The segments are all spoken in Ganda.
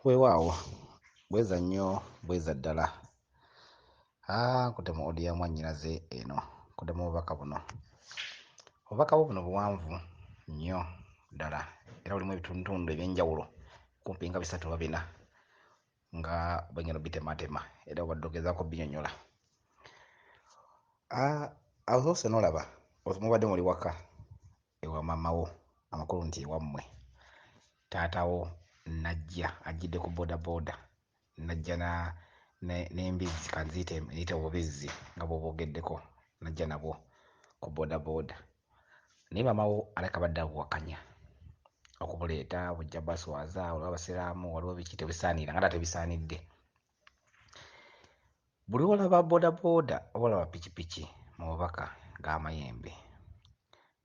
Weewaawo bweza nnyo bweza ddala. Nkudde mu odiyo ya mwannyinaze eno, nkudde mu bubaka buno. Obubaka bwo buno buwanvu nnyo ddala era bulimu ebitundutundu eby'enjawulo kumpi nga 3 oba 4 nga bwengenda obbitemaatema era obadde ogezaako obbinyonnyola. Osoose n'olaba mubadde muli waka ewa maama wo, amakulu nti ewammwe taata wo najja ajjidde ku boodabooda, najja n'embizzi kanziyite obubizzi nga bw'obwogeddeko, najja nabwo ku boodabooda. Naye maama wo alabika abadde abuwakanya okubuleeta, bujja baswaza, waliwo Abasiraamu, waliwo biki, tebisaaniira nga tebisaanidde. Buli lw'olaba boodabooda oba olaba pikipiki mu bubaka ng'amayembe,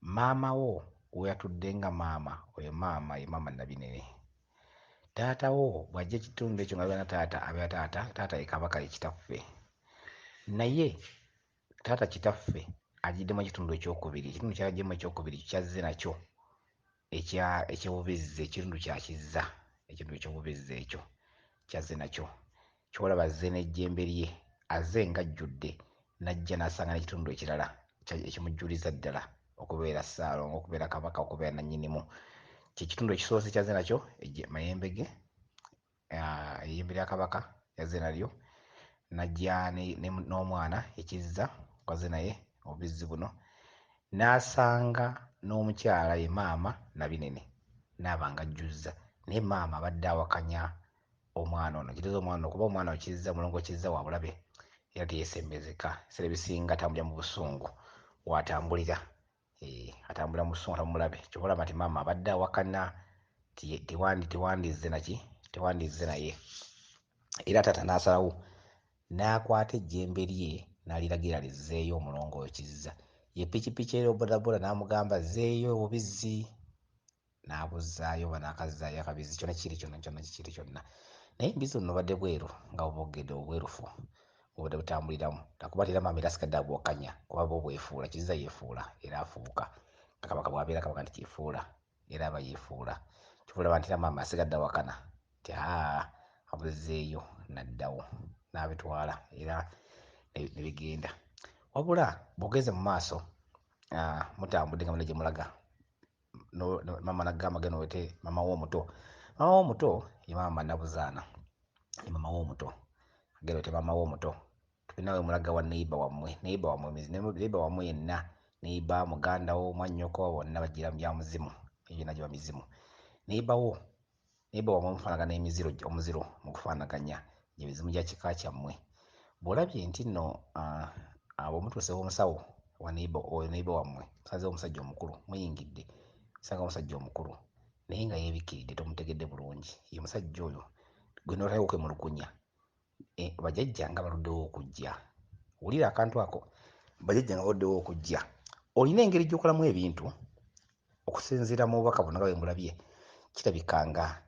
maama wo we yatudde nga maama, oyo maama ye maama Nabinene. Taata wo bw'ajja ekitundu ekyo nga abeera taata, abeera taata ye Kabaka ye kitaffe. Naye taata kitaffe ajjiddemu ekitundu ekyokubiri, ekitundu ky'ajjemu ekyokubiri ky'azze nakyo eky'obubizzi, ekitundu kyakizza, ekitundu eky'obubizzi ekyo ky'azze nakyo. Ky'olaba azze n'ejjembe lye, azze ng'ajjudde, n'ajja n'asanga n'ekitundu ekirala ekimujjuliza ddala okubeera Ssaalongo, okubeera Kabaka, okubeera nannyinimu. Kye kitundu ekisoose ky'azze nakyo mayembe ge, eyyembe lya Kabaka yazze nalyo, n'ajja n'omwana ekizza kw'azze naye obubizzi buno, n'asanga n'omukyala ye maama Nabinene n'aba ng'ajjuzza. Naye maama abadde awakanya omwana ono, kitegeeza omwana ono kuba omwana okizza, mulongo okizza wa bulabe era teyeesembezeka. Ebiseera ebisinga atambulira mu busungu w'atambulira, atambulira mu busungu atamulabe. Ky'oba olaba nti maama abadde awakana tewandizze naye. Era taata n'asalawo n'akwata ejjembe lye n'aliragira lizzeeyo omulongo oyo kizza. Ye pikipiki era boodabooda n'amugamba zzeeyo obubizzi, n'abuzzaayo oba n'akazzaayo akabizzi kyonna kikiri kyonna. Naye embizzi buno obadde bweru nga bwogedde obwerufu obudde butambuliramu, lwakuba era maama era asigadde abuwakanya kuba bwo bwefuula, kizza yeefuula era afuuka. Nga Kabaka bw'abeera Kabaka nti kyefuula era aba yeefuula. Ky'ova olaba nti era maama asigadde awakana nti abuzzeeyo, n'addawo n'abitwala era ne bigenda. Wabula bw'ogeze mu maaso mutambudde nga mulina gye mulaga, maama n'agamba genda oleete maama wo omuto. Maama wo omuto ye maama Nabuzaana, ye maama wo omuto. Genda oleete maama wo omuto. Tulina we mulaga wa neighbour wammwe yenna, neighbour, muganda wo, mwannyoko, bonna bajjira mu bya muzimu, egyo gyonna giba mizimu. Neighbour wammwe mufaanagana omuziro mu kufaanaganya, gye mizimu gya kika kyammwe. Bw'olabye nti nno bw'omutuusewo omusawo wa neighbour wammwe, musanzeewo omusajja omukulu, muyingidde, musanga omusajja omukulu naye nga yeebikkiridde, tomutegedde bulungi. Ye musajja oyo gwe n'otandika okwemulugunya, bajjajja nga baluddewo okujja. Wulira akantu ako, bajjajja nga baluddewo okujja. Olina engeri gy'okolamu ebintu okusinziira mu bubaka buno nga bwe mulabye. Kirabika nga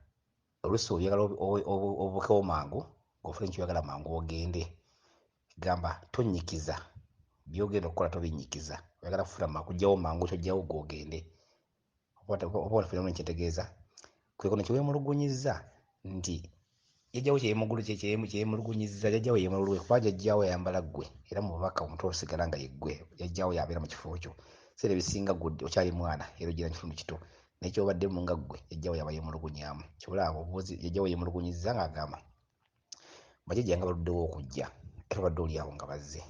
oluusi oyagala obukewo mangu, ng'ofuna ky'oyagala mangu ogende. Gamba tonnyikiza by'ogenda okukola, tobinnyikiza. Oyagala kuggyawo mangu ky'oggyawo gw'ogende. Oba ofunemu ekyetegeeza. Kwe kuno kye weemulugunyizza nti jjajjaawo kyeyemulugunyizza, jjajjaawo yeemululwe kuba jjajjaawo yayambala ggwe era mu bubaka omuto osigala nga ye ggwe, jjajjaawo y'abeera mu kifo kyo. Ebiseera ebisinga ggwe okyali mwana era ojjira mu kitundu kito, naye ky'obaddemu nga ggwe jjajjaawo yaba yeemulugunyaamu. Ky'olaba obubuuzi jjajjaawo yeemulugunyizza ng'agamba bajjajja nga baluddewo okujja era obadde oli awo nga bazze.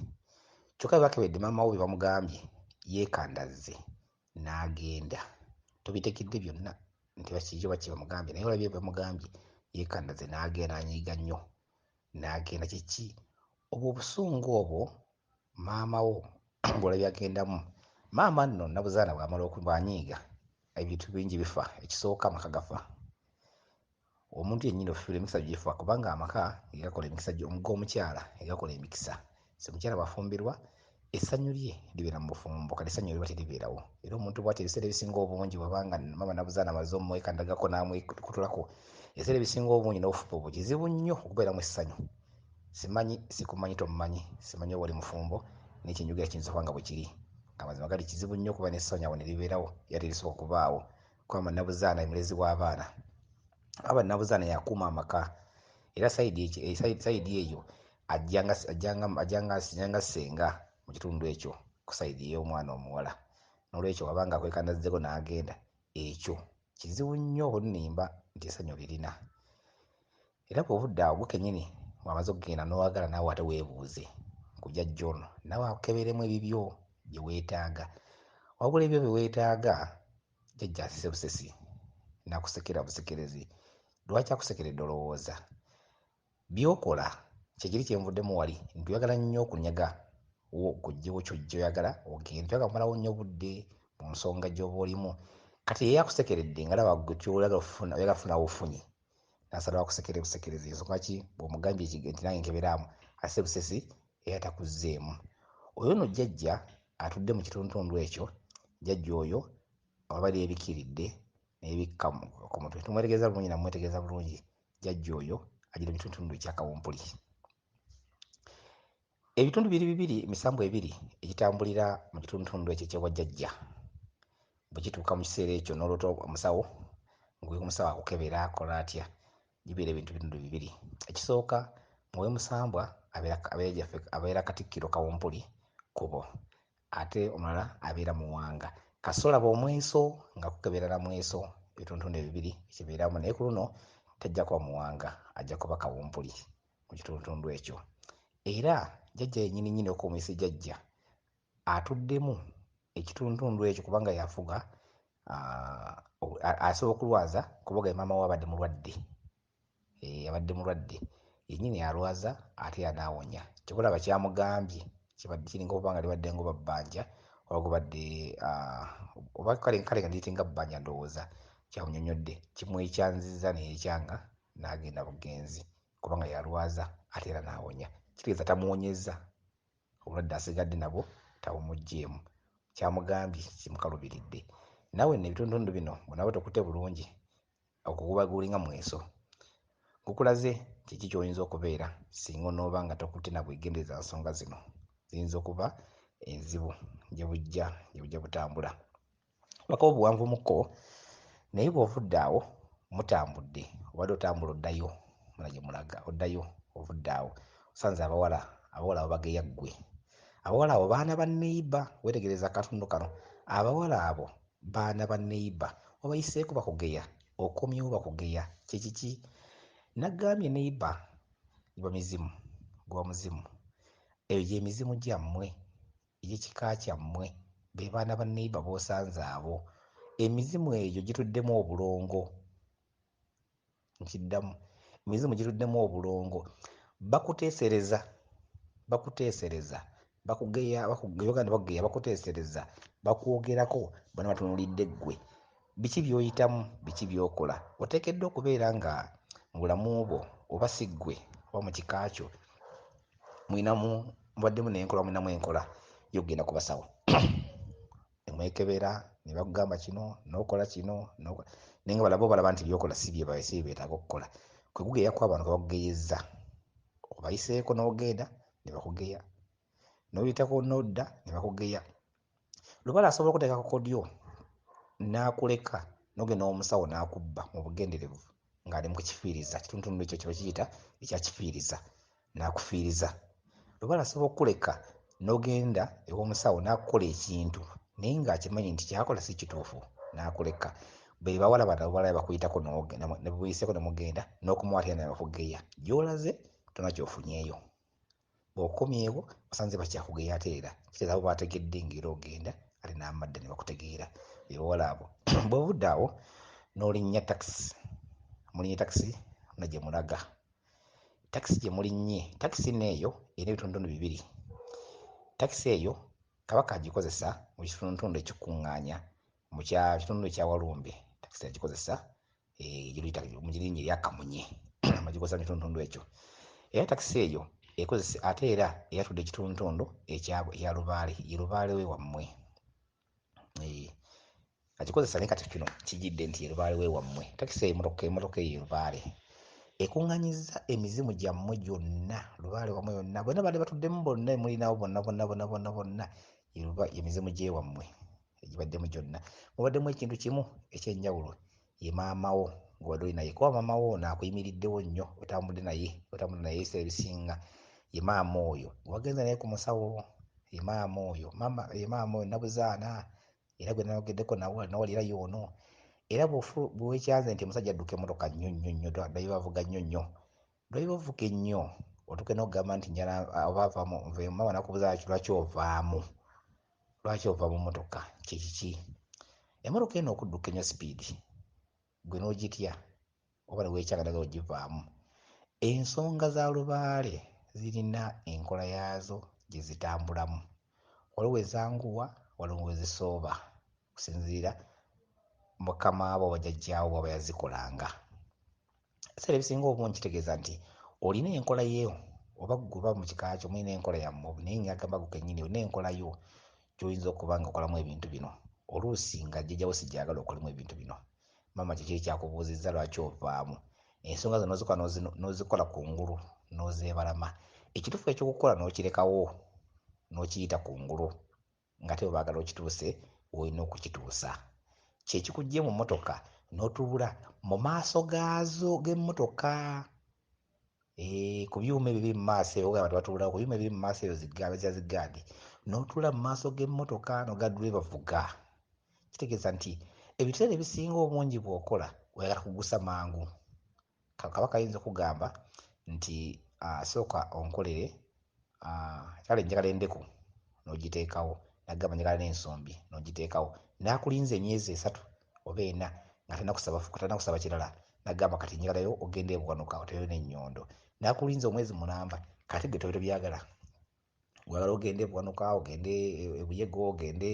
Kyokka bwe bakebedde maama wo bye bamugambye yeekandazze n'agenda. Tobitegedde byonna nti bakijjo baki bamugambye, naye olabye bye bamugambye yeekandazze n'agenda, n'anyiiga nnyo n'agenda. Kiki obwo obusungu obwo maama wo bw'olabye agendamu. Maama nno Nabuzaana bw'amala bw'anyiiga ebintu bingi bifa. Ekisooka amaka gafa. Omuntu yennyini ofiirwa emikisa gifa kubanga amaka gakola emikisa, omugga omukyala egakola emikisa. So omukyala bw'afumbirwa essanyu lye libeera mu bufumbo, kale essanyu liba teribeerawo. Era omuntu bw'atyo ebiseera ebisinga obungi bw'abanga maama Nabuzaana amaze omwekandagako n'amwekutulako, ebiseera ebisinga obungi n'obufumbo obwo kizibu nnyo okubeeramu essanyu. Simanyi, sikumanyi, tomumanyi, simanyi oba oli mufumbo, naye kyenjogera kiyinza okuba nga bwe kiri. Amazima gali kizibu nnyo okuba n'essanyu awo ne libeerawo era terisobola kubaawo. Kuba maama Nabuzaana ye mulezi w'abaana. aba nabuzaana yakuuma amaka era sayidi eyo ajjanga ssenga mu kitundu ekyo ku sayidi ey'omwana omuwala. N'olwekyo wabanga akwekanazzeko n'agenda, ekyo kizibu nnyo obunimba nti essanyu lirina. Era bw'obudde awo gwe kennyini wamaze okugenda n'owagala naawe ate weebuuze ku jjajja ono naawe akeberemu ebibyo bye weetaaga. Wabula ebyo bye weetaaga jjajja asise busesi n'akusekera busekerezi. Lwaki akusekeredde olowooza? By'okola kyekiri kyenvuddemu wali nti oyagala nnyo okunyaga okuggyeko ky'oyagala ogende, toyagala kumalawo nnyo budde mu nsonga gy'oba olimu. Kati ye akusekeredde nga laba ggwe ky'oyagala kufunawo ofunye, n'asalawo akusekere busekerezi. Ensonga ki? Bw'omugambye nti nange nkeberamu asise busesi era takuzzeemu. Oyo nno jjajja atudde mu kituntundu ekyo, jjajja oyo waba yeebikiridde n'ebikka ku mutwe. Tumwetegereza bulungi namwetegereza bulungi. Jjajja oyo agira mu kitundu ekya kawumpuli. Ebitundu bibiri emisambu ebiri egitambulira mu kitundu ekyo eky'obwa jjajja. Bwe kituuka mu kiseera ekyo n'olwota omusawo ng'omusawo akukebera akola atya, gibeera ebitundu bibiri. Ekisooka Muwoomusambwa abeera Katikkiro Kawumpuli Kkubo, ate omulala abeera Muwanga. Kasoola bw'omweso ng'akukebera na mweso, ebitundu ebibiri kibeeramu. Naye ku luno tajja kuba Muwanga, ajja kuba Kawumpuli mu kitundu ekyo. Era jjajja yennyini okuumisa jjajja atuddemu ekitundu ekyo kubanga yafuga, asobola okulwaza kuboga maama we abadde mulwadde. Abadde mulwadde yennyini alwaza ate yanaawonya. Kyokulaba kyamugambye kiringa okuba nga libadde ngoba bbanja oba gubadde oba kale nga liyite nga bbanja ndowooza. Kyamunyonnyodde, kimwekyanzizza neyekyanga n'agenda bugenzi kubanga yalwaza ate era n'awonya. Kitegeeza tamuwonyezza, obulwadde asigadde nabwo tabumuggyeemu. Kyamugambye kimukalubiridde. Naawe nno ebitundu bino bw'onaba tokutte bulungi, okuguba gulinga mweso gukulaze kiki ky'oyinza okubeera singa onooba nga tokutte na bwegendereza nsonga zino. Ziyinza okuba enzibu gye bujja butambula. Bako obuwanvu mu kkubo, naye bw'ovudde awo mutambudde, obadde otambula oddayo mula gye mulaga, oddayo ovudde awo osanze abawala abo bageya ggwe. Abawala abo baana ba neighbour, weetegereza akatundu kano. Abawala abo baana ba neighbour, obayiseeko bakugeya, okomyewo bakugeya. Kiki? Naggambye neighbour gwa muzimu. Eyo gy'emizimu gyammwe egy'ekika kyammwe, be baana ba neighbour b'osanze abo. Emizimu egyo gituddemu obulongo. Nkiddamu, emizimu gituddemu obulongo. Bakuteesereza bakuteesereza, bakwogerako, bonna batunuulidde ggwe. Biki by'oyitamu, biki by'okola? Oteekeddwa okubeera nga mu bulamu bwo oba si ggwe oba mu kika kyo mubaddemu mwinamu enkola y'okugenda ku basawo emwekebera ne bakugamba kino n'okola kino naye nga balaba nti by'okola si bye beetaaga okukola. Kwe kugeya kw'abantu kwe bakugeyezza, obayiseeko n'ogenda ne bakugeya, n'oyitako n'odda ne bakugeya. Lubala asobola okuteeka ku kodyo n'akuleka n'ogenda omusawo n'akubba mu bugenderevu ng'ali mu kukifiiriza. Kitundu ekyo kiba kiyita ekyakifiiriza, n'akufiiriza. Lubala asobola okukuleka n'ogenda ew'omusawo n'akukola ekintu naye ng'akimanyi nti kyakola si kituufu, n'akuleka. Be bawala bano abawala bakuyitako ne bweyiseeko ne mugenda n'okomawo ate ne bakugeya. Gy'olaze tonna ky'ofunyeeyo. Bw'okomyewo osanze bakyakugeya ate era kitegeeza abo baategedde ng'era ogenda ate n'amadda ne bakutegeera. Be bawala abo. Bw'ovudde awo n'olinnya takisi, mulinnye takisi na gye mulaga. Takisi gye mulinnye, takisi n'eyo erina ebitundu bibiri. Takisi eyo Kabaka agikozesa mu kitundu ekikuŋŋaanya mu kitundu ekya Walumbe. Takisi agikozesa mu linnya erya Kamunye bagikozesa mu kitundu ekyo. Era takisi eyo ekozesa ate era eyatudde ekitundu ekya Lubaale, ye Lubaale we wammwe. Agikozesa naye kati kino kijjidde nti ye Lubaale we wammwe. Takisi emotoka eyo ye Lubaale ekuŋŋaanyizza emizimu gyammwe gyonna, Lubaale wammwe yonna, bonna badde batuddemu bonna mulinawo bonna emizimu gy'ewammwe egibaddemu gyonna. Mubaddemu ekintu kimu eky'enjawulo, ye maama wo ng'obadde oli naye kuba maama wo naakuyimiriddewo nnyo otambudde naye ebiseera ebisinga ye maama oyo wagenze naye ku musawo ye maama oyo nabuzaana era gwe nayogeddeko nawalira yoono era bwewekyanze nti omusajja adduka emmotoka nnyo ddayo bavuga nnyo lwayo bavuga ennyo otuuke n'okugamba nti njala oba avaamu maama nakubuuza lwaki ova mu mmotoka kiki emmotoka eno okudduka ennyo sipiidi gwe n'ogitya oba neweekyanga naga ogivaamu. Ensonga za lubaale zirina enkola yaazo gye zitambulamu, waliwo ezanguwa waliwo ezisooba okusinziira mukama abo bajjajjaawo bw'aba yazikolanga. Ebiseera ebisinga obungi kitegeeza nti olina enkola yo oba guba mu kika kyo mulina enkola yammwe naye ngagamba gu kennyini olina enkola yo gy'oyinza okuba nga okolamu ebintu bino oluusi nga jjajjaawo sijjagala okolamu ebintu bino. Maama kiki kyakubuuzizza lwaki ovaamu ensonga zo n'ozikola kungulu n'ozeebalama ekituufu ekyokukola n'okirekawo n'okiyita kungulu ng'ate baagala okituuse olina okukituusa. Kyekikujje mu mmotoka n'otuula mu maaso gaazo g'emmotoka ku byuma ebyo biri mu maaso eyo ogamba tebatuulawo ku byuma ebiri mu maaso eyo za zigaadi n'otuula mu maaso g'emmotoka n'ogaa dduleeva vuga. Kitegeeza nti ebiseera ebisinga obungi bw'okola oyagala kugusa mangu. Kabaka ayinza okugamba nti sooka onkolere kyale njagala endeku n'ogiteekawo nagamba njagala n'ensombi n'ogiteekawo n'akulinza emyezi 3 oba 4 nga tanakusaba kirala nagamba kati njagalayo ogende ebuwanuka otereyo n'ennyondo n'akulinza omwezi 8 kati ge tobyo byagala oyagala ogende ebuwanuka ogende ebuyego ogende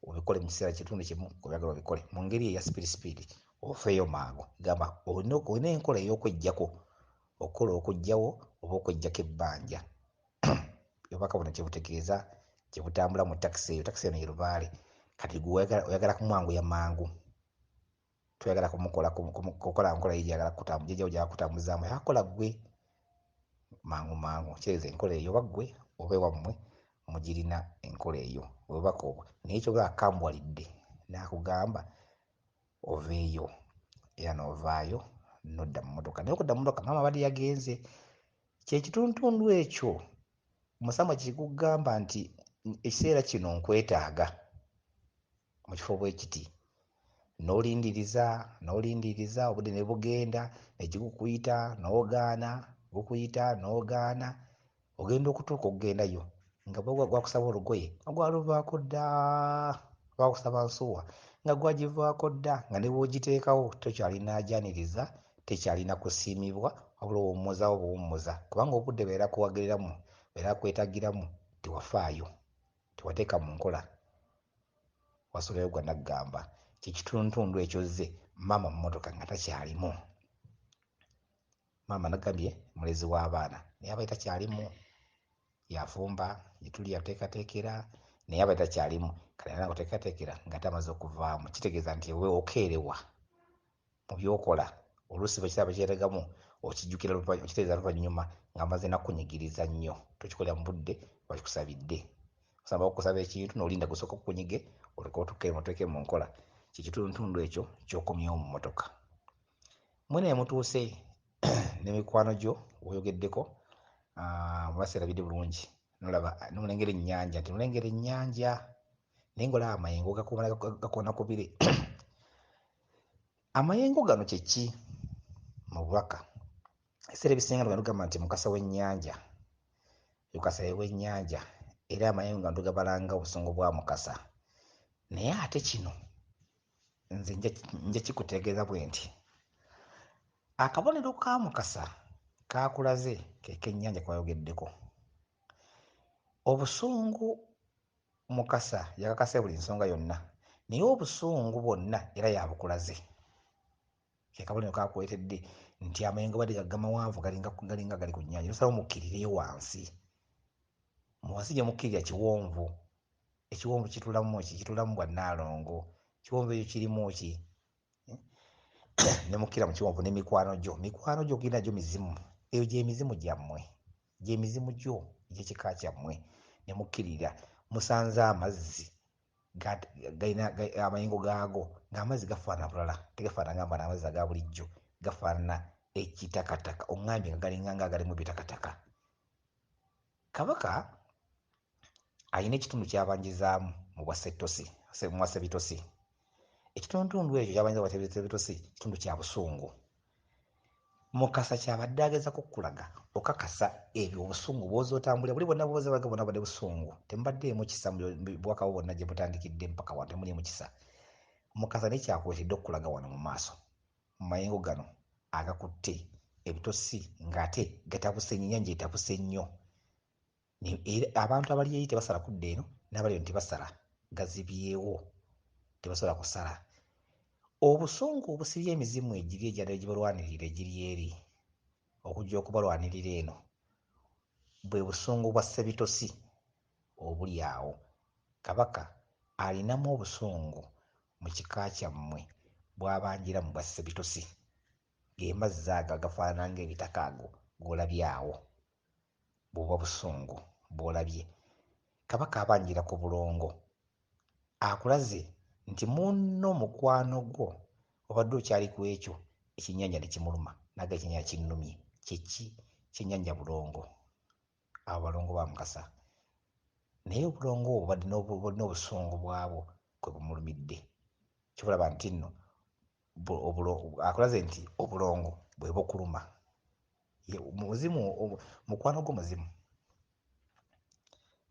obikole mu kiseera kitundu kimu oyagala obikole mu ngeri eya sipiidi ofeeyo mangu. Gamba olina enkola ey'okweggyako okukola okuggyawo oba okweggyako ebbanja. Obubaka buno kye butegeeza kye butambula mu takisi eyo. Takisi eno ye lubaale kati gwe oyagala kumwanguya mangu toyagala kukola nkola ye gyagala jjajjaawo gyagala kutambuzaamu akola ggwe mangu kitegeeza enkola eyo oba ggwe oba ewammwe mugirina enkola eyo obubaka obwo naye kyoba akambuwalidde n'akugamba oveeyo era n'ovaayo n'odda mu mmotoka naye okudda mu mmotoka maama abadde yagenze kyekitundu ekyo musamwa kikugamba nti ekiseera kino nkwetaaga mu kifo bwe kiti n'olindiriza obudde ne bugenda ekikukuyita n'ogaana n'ogaana ogenda okutuuka okugendayo nga gwakusaba olugoye gwaluvaako dda gwakusaba nsuwa nga gwagivaako dda nga ne bw'ogiteekawo tokyalina ajaniriza tekyalina kusiimibwa wabula owummuzaawo buwummuza kubanga obudde beera kuwagiriramu beera kwetagiramu tewafaayo tewateeka mu nkola wasulayo gwa naggamba kyekitundu ekyozze maama mu mmotoka nga takyalimu. Maama nagambye mulezi w'abaana naye abaye takyalimu yafumba gituli yateekateekera naye abaye takyalimu kale alina kuteekateekera nga tamaze okuvaamu kitegeeza nti ewe okeerewa mu byokola oluusi bwe kyetegamu okijjukira okitegeeza luvannyuma nga amaze nakunyigiriza nnyo tokikolera mu budde bakikusabidde osamba okusaba ekintu n'olinda gusooka okukunyige oleke oteeke mu nkola kyekitundu ekyo ky'okomyewo mu mmotoka. Mwene mutuuse ne mikwano gyo weeyogeddeko mu baseera biri bulungi nolaba nomulengera ennyanja nti mulengera ennyanja naye ng'olaba amayengo gakoona ku bire. Amayengo gano kye ki mu bubaka? Ebiseera ebisinga tugamba nti mukasa w'ennyanja w'ennyanja era amayengo gano tugabalanga obusungu bwa mukasa naye ate kino nze nja kikutegeeza bwe nti akabonero ka mukasa kakulaze k'ennyanja kwayogeddeko. Obusungu mukasa yakakase buli nsonga yonna naye obusungu bwonna era yabukulaze. Ke kabonero kakuleetedde nti amayengo badde gagga mawanvu galinga gali ku nnyanja nosaba mukkirireyo wansi gye mukkirira kiwonvu ekiwonvu kitulamu bwa Nnaalongo kiwonvu ekyo kirimu ki ne mukkira mu kiwonvu ne mikwano gyo genda gyo mizimu eyo gy'emizimu gyammwe gy'emizimu gyo egy'ekika kyammwe ne mukkirira musanze amazzi galina amayengo gaago ng'amazzi gafaanana bulala, tegafaanana ngamba n'amazzi aga bulijjo, gafaanana ekitakataka, oŋŋambye nga galinga agalimu bitakataka. Kabaka alina ekitundu ky'abanjizaamu mu bwassettosi, mu bwassebitosi. Ekitundutundu ekyo ky'abanjiza mu bwassebitosi kitundu kya busungu. Mukasa kyabadde agezaako okukulaga okakasa ebyo obusungu bw'oza otambulira buli bwonna bw'oza baga bwonna badde busungu, temubaddeemu kisa mu bwakabaka bwonna gye butandikidde mpaka wano temuliimu kisa. Mukasa naye kyakwetedde okukulaga wano mu maaso mu mayengo gano agakutte ebitosi ng'ate gatabuse nnyo, ennyanja etabuse nnyo. Era abantu abali eri tebasala kudda eno, n'abali eno tebasala, gazibyewo, tebasobola kusala. Obusungu obusibye emizimu egiri egyadala gibalwanirira egiri eri okujja okubalwanirira eno bwe busungu bwa ssebitosi obuli awo. Kabaka alinamu obusungu mu kika kyammwe bw'abanjira mu bwa ssebitosi, ge mazzi ago agafaanana ng'ebitaka ago g'olabye awo, bw'oba busungu bw'olabye. Kabaka abanjira ku bulongo akulaze nti munno mukwano gwo obadde okyali ku ekyo ekyennyanja ne kimuluma, naga ekyennyanja kinnumye. Kyeki kyennyanja bulongo, abo balongo ba Mukasa. Naye obulongo obwo bulina obusungu bwabwo kwe bumulumidde. Kyobulaba nti nno akulaze nti obulongo bwe bukuluma, muzimu, mukwano gwo muzimu,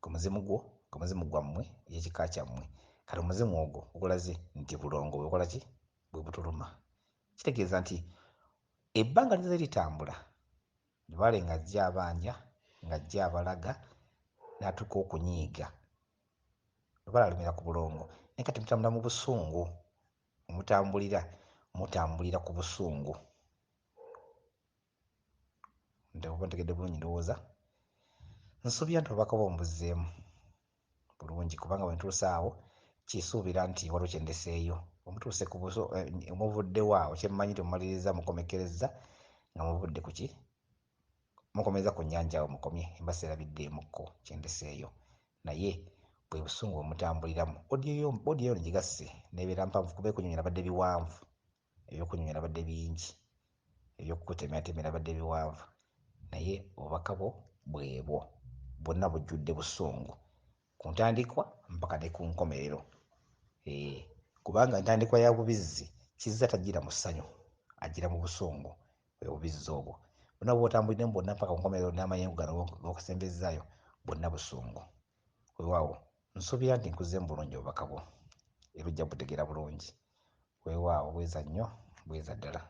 gwe muzimu gwammwe ekika kyammwe. Kale omuzimu ogwo gukulaze nti bulongo bwe bukola ki? Bwe butuluma. Kitegeeza nti ebbanga lize litambula, Lubaale ng'ajja abanja, ng'ajja abalaga, n'atuuka okunyiiga. Lubaale alumira ku bulongo naye kati mutambula mu busungu, mutambulira ku busungu. Oba ntegedde bulungi ndowooza? Nsuubira nti obubaka bwo mbuzzeemu bulungi kubanga bwe ntuuse awo kisuubira nti waliwo kye ndeseeyo. Omutuuse muvuddewo awo, kye mmanyi temumaliriza mukomekereza nga muvudde ku ki? Mukomereza ku nnyanja awo mukomye, embasa erabiddeemukko kye ndeseeyo. Naye bwe busungu bwe mutambuliramu, odiyo gigasse n'ebeera mpanvu kuba ekunnyonnyola badde biwanvu, ebyokunnyonnyola badde bingi, ebyokutemeratemera badde biwanvu. Naye obubaka bwo bwebwo, bwonna bujjudde busungu ku ntandikwa mpaka ne ku nkomerero. Kubanga entandikwa ya bubizzi kizza tagira mu ssanyu, agira mu busungu, bwe bubizzi obwo. Bonna bw'otambuliremu bwonna mpaka ku nkomerero n'amayengo gano g'okasembezaayo, bwonna busungu. Weewaawo nsuubira nti nkuzzeemu bulungi obubaka bwo era ojja butegeera bulungi. Weewaawo bweza nnyo, bweza ddala.